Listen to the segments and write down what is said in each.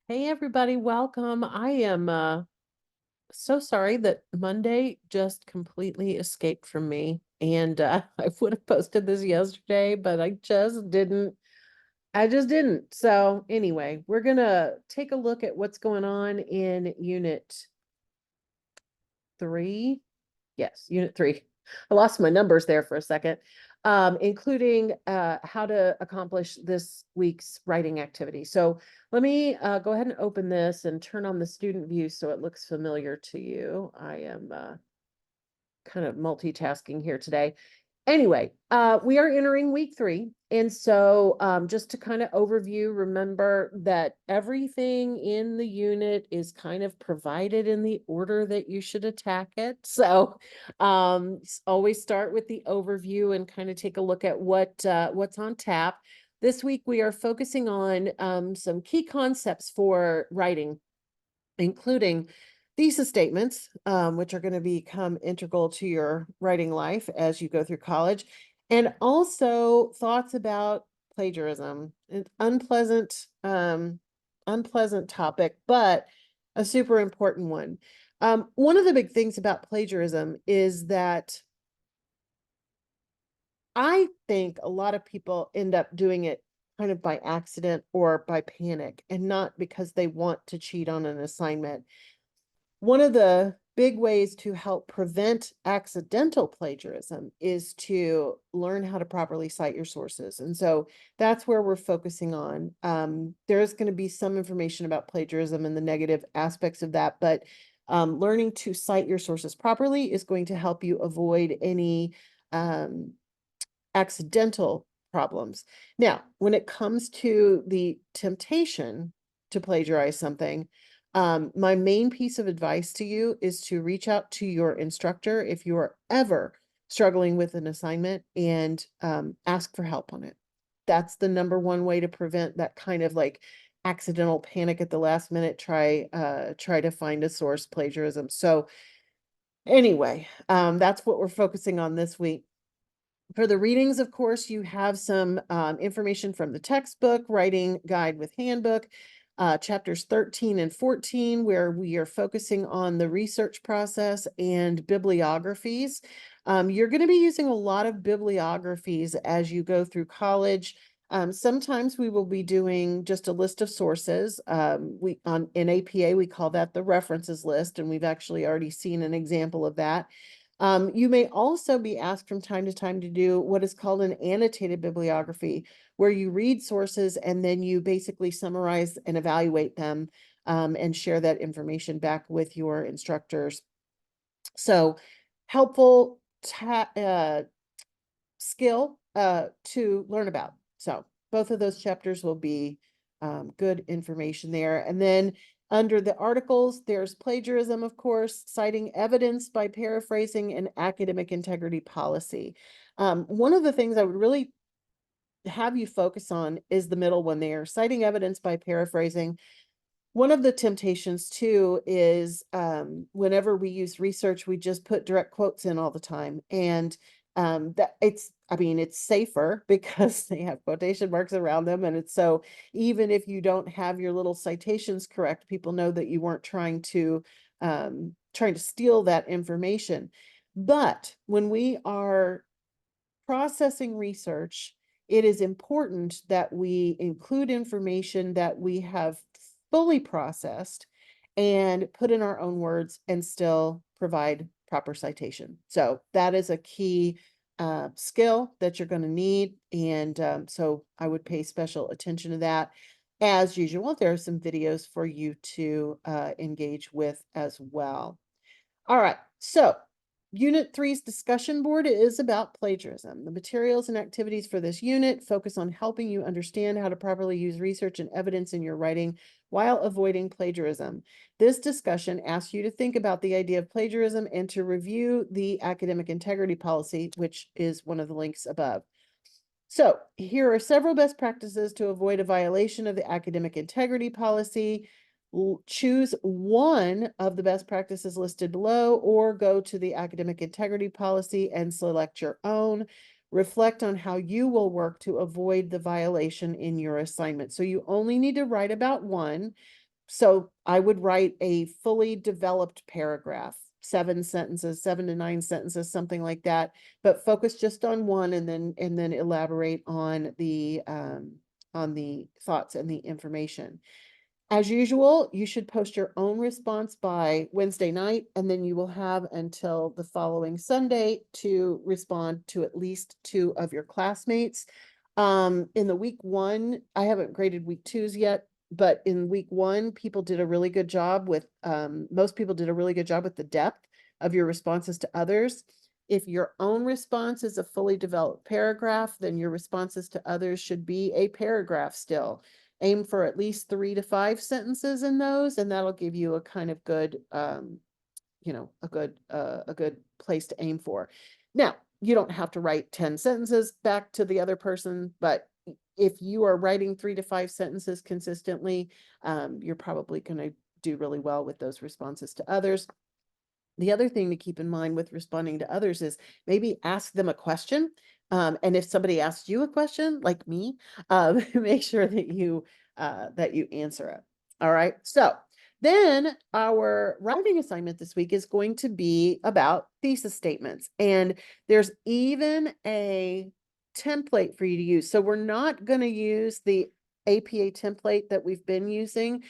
Hey everybody, welcome. I am so sorry that Monday just completely escaped from me. And I would have posted this yesterday, but I just didn't. I just didn't. So anyway, we're gonna take a look at what's going on in Unit 3. Yes, Unit 3. I lost my numbers there for a second. Including how to accomplish this week's writing activity. So let me go ahead and open this and turn on the student view so it looks familiar to you. I am kind of multitasking here today. Anyway, we are entering week 3. And so just to kind of overview, remember that everything in the unit is kind of provided in the order that you should attack it. So always start with the overview and kind of take a look at what's on tap. This week, we are focusing on some key concepts for writing, including thesis statements, which are going to become integral to your writing life as you go through college, and also thoughts about plagiarism. An unpleasant topic, but a super important one. One of the big things about plagiarism is that I think a lot of people end up doing it kind of by accident or by panic, and not because they want to cheat on an assignment. One of the big ways to help prevent accidental plagiarism is to learn how to properly cite your sources. And so that's where we're focusing on. There's going to be some information about plagiarism and the negative aspects of that, but learning to cite your sources properly is going to help you avoid any accidental problems. Now, when it comes to the temptation to plagiarize something, my main piece of advice to you is to reach out to your instructor if you are ever struggling with an assignment and ask for help on it. That's the number one way to prevent that kind of like accidental panic at the last minute. Try to find a source plagiarism. So anyway, that's what we're focusing on this week. For the readings, of course, you have some information from the textbook, Writing Guide with Handbook, chapters 13 and 14, where we are focusing on the research process and bibliographies. You're going to be using a lot of bibliographies as you go through college. Sometimes we will be doing just a list of sources. In APA, we call that the references list, and we've actually already seen an example of that. You may also be asked from time to time to do what is called an annotated bibliography, where you read sources and then you basically summarize and evaluate them, and share that information back with your instructors. So helpful skill to learn about. So both of those chapters will be good information there. And then under the articles, there's plagiarism, of course, citing evidence by paraphrasing, and academic integrity policy. One of the things I would really have you focus on is the middle one there, citing evidence by paraphrasing. One of the temptations too is whenever we use research, we just put direct quotes in all the time. And it's safer because they have quotation marks around them. And it's so even if you don't have your little citations correct, people know that you weren't trying to steal that information. But when we are processing research, it is important that we include information that we have fully processed and put in our own words and still provide proper citation. So that is a key skill that you're going to need. And so I would pay special attention to that. As usual, there are some videos for you to engage with as well. All right, so Unit 3's discussion board is about plagiarism. The materials and activities for this unit focus on helping you understand how to properly use research and evidence in your writing while avoiding plagiarism. This discussion asks you to think about the idea of plagiarism and to review the academic integrity policy, which is one of the links above. So here are several best practices to avoid a violation of the academic integrity policy. Choose one of the best practices listed below, or go to the academic integrity policy and select your own. Reflect on how you will work to avoid the violation in your assignment. So you only need to write about one. So I would write a fully developed paragraph, 7 sentences, 7 to 9 sentences, something like that, but focus just on one and then elaborate on the thoughts and the information. As usual, you should post your own response by Wednesday night, and then you will have until the following Sunday to respond to at least 2 of your classmates. In the week 1, I haven't graded week 2s yet, but in week 1, people did a really good job with, most people did a really good job with the depth of your responses to others. If your own response is a fully developed paragraph, then your responses to others should be a paragraph still. Aim for at least 3 to 5 sentences in those, and that'll give you a kind of good, a good place to aim for. Now, you don't have to write 10 sentences back to the other person, but if you are writing 3 to 5 sentences consistently, you're probably going to do really well with those responses to others. The other thing to keep in mind with responding to others is maybe ask them a question. And if somebody asks you a question, like me, make sure that you answer it. All right. So then our writing assignment this week is going to be about thesis statements. And there's even a template for you to use. So we're not going to use the APA template that we've been using.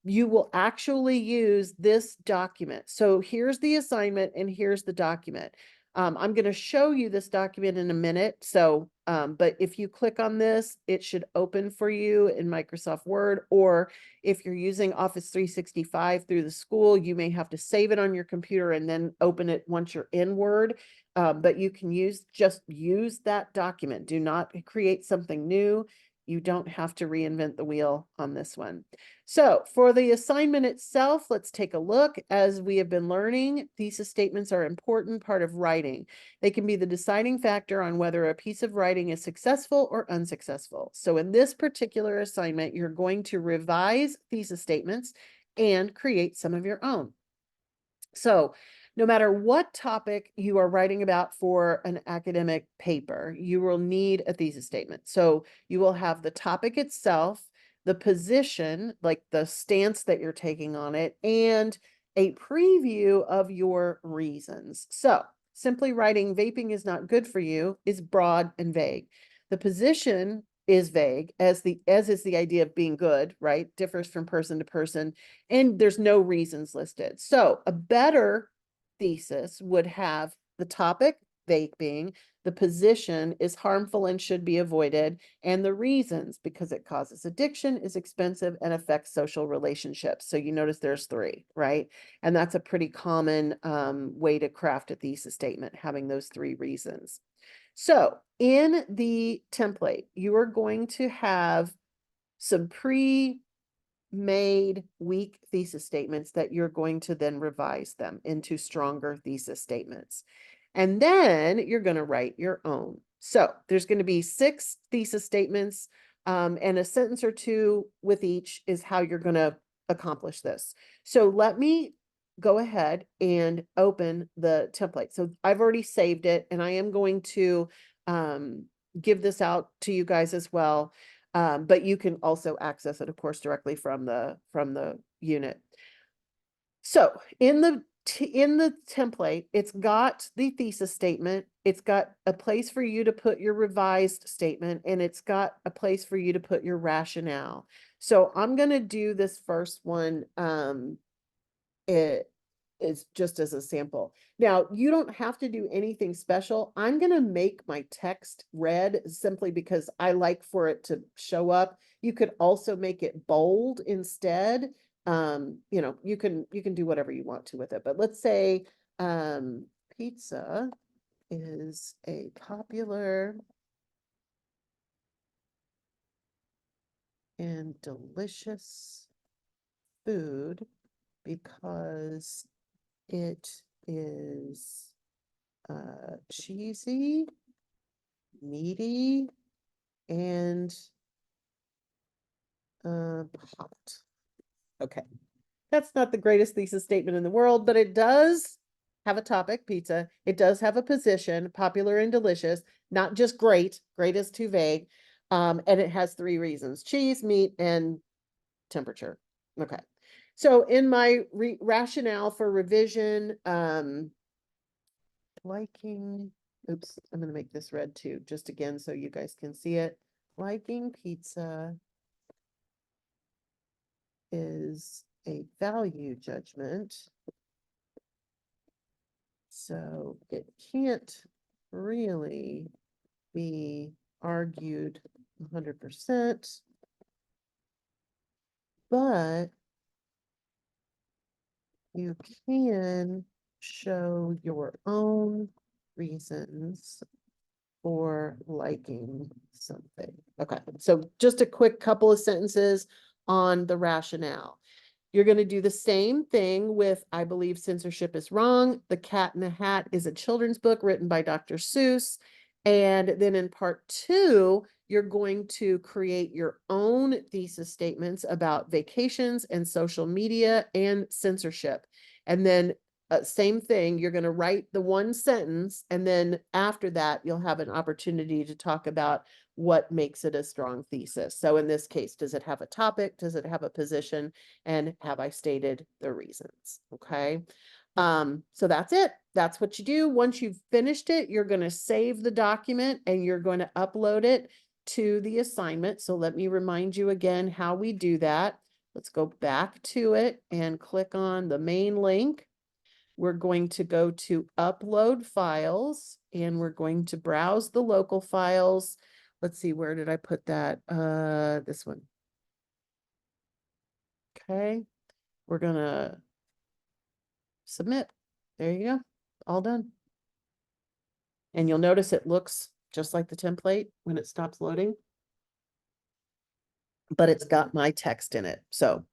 You will actually use this document. So here's the assignment and here's the document. I'm going to show you this document in a minute. So, but if you click on this, it should open for you in Microsoft Word, or if you're using Office 365 through the school, you may have to save it on your computer and then open it once you're in Word. But you can just use that document. Do not create something new. You don't have to reinvent the wheel on this one. So for the assignment itself, let's take a look. As we have been learning, thesis statements are an important part of writing. They can be the deciding factor on whether a piece of writing is successful or unsuccessful. So in this particular assignment, you're going to revise thesis statements and create some of your own. So no matter what topic you are writing about for an academic paper, you will need a thesis statement. So you will have the topic itself, the position, like the stance that you're taking on it, and a preview of your reasons. So simply writing vaping is not good for you is broad and vague. The position is vague, as is the idea of being good, right? Differs from person to person, and there's no reasons listed. So a better thesis would have the topic, vaping, the position is harmful and should be avoided, and the reasons, because it causes addiction, is expensive, and affects social relationships. So you notice there's 3, right? And that's a pretty common way to craft a thesis statement, having those 3 reasons. So in the template, you are going to have some pre-made weak thesis statements that you're going to then revise them into stronger thesis statements. And then you're going to write your own. So there's going to be 6 thesis statements, and a sentence or 2 with each is how you're going to accomplish this. So let me go ahead and open the template. So I've already saved it, and I am going to give this out to you guys as well. But you can also access it, of course, directly from the unit. So in the template, it's got the thesis statement, it's got a place for you to put your revised statement, and it's got a place for you to put your rationale. So I'm going to do this first one. It is just as a sample. Now, you don't have to do anything special. I'm going to make my text red simply because I like for it to show up. You could also make it bold instead. You can do whatever you want to with it. But let's say pizza is a popular and delicious food because it is cheesy, meaty, and hot. Okay, that's not the greatest thesis statement in the world, but it does have a topic, pizza. It does have a position, popular and delicious, not just great. Great is too vague. And it has 3 reasons: cheese, meat, and temperature. Okay. So in my rationale for revision, liking, oops, I'm going to make this red too, just again, so you guys can see it. Liking pizza is a value judgment. So it can't really be argued 100%, but you can show your own reasons for liking something. Okay, so just a quick couple of sentences on the rationale. You're going to do the same thing with I Believe Censorship is Wrong. The Cat in the Hat is a children's book written by Dr. Seuss. And then in part 2, you're going to create your own thesis statements about vacations and social media and censorship. And then same thing, you're going to write the one sentence, and then after that, you'll have an opportunity to talk about what makes it a strong thesis. So in this case, does it have a topic? Does it have a position? And have I stated the reasons? Okay. So that's it. That's what you do. Once you've finished it, you're going to save the document and you're going to upload it to the assignment. So let me remind you again how we do that. Let's go back to it and click on the main link. We're going to go to upload files and we're going to browse the local files. Let's see, where did I put that? This one. Okay. We're gonna submit. There you go. All done. And you'll notice it looks just like the template when it stops loading, but it's got my text in it. So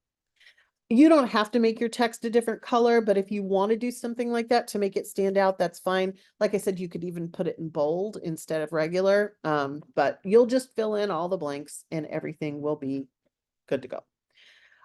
you don't have to make your text a different color, but if you want to do something like that to make it stand out, that's fine. Like I said, you could even put it in bold instead of regular, but you'll just fill in all the blanks and everything will be good to go.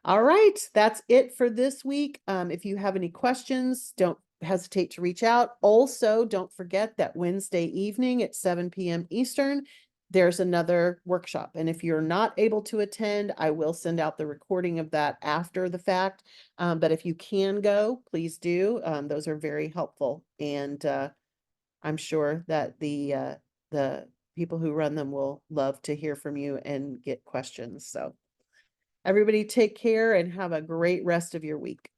All right, that's it for this week. If you have any questions, don't hesitate to reach out. Also, don't forget that Wednesday evening at 7 p.m. Eastern, there's another workshop. And if you're not able to attend, I will send out the recording of that after the fact. But if you can go, please do. Those are very helpful. And I'm sure that the people who run them will love to hear from you and get questions. So everybody take care and have a great rest of your week.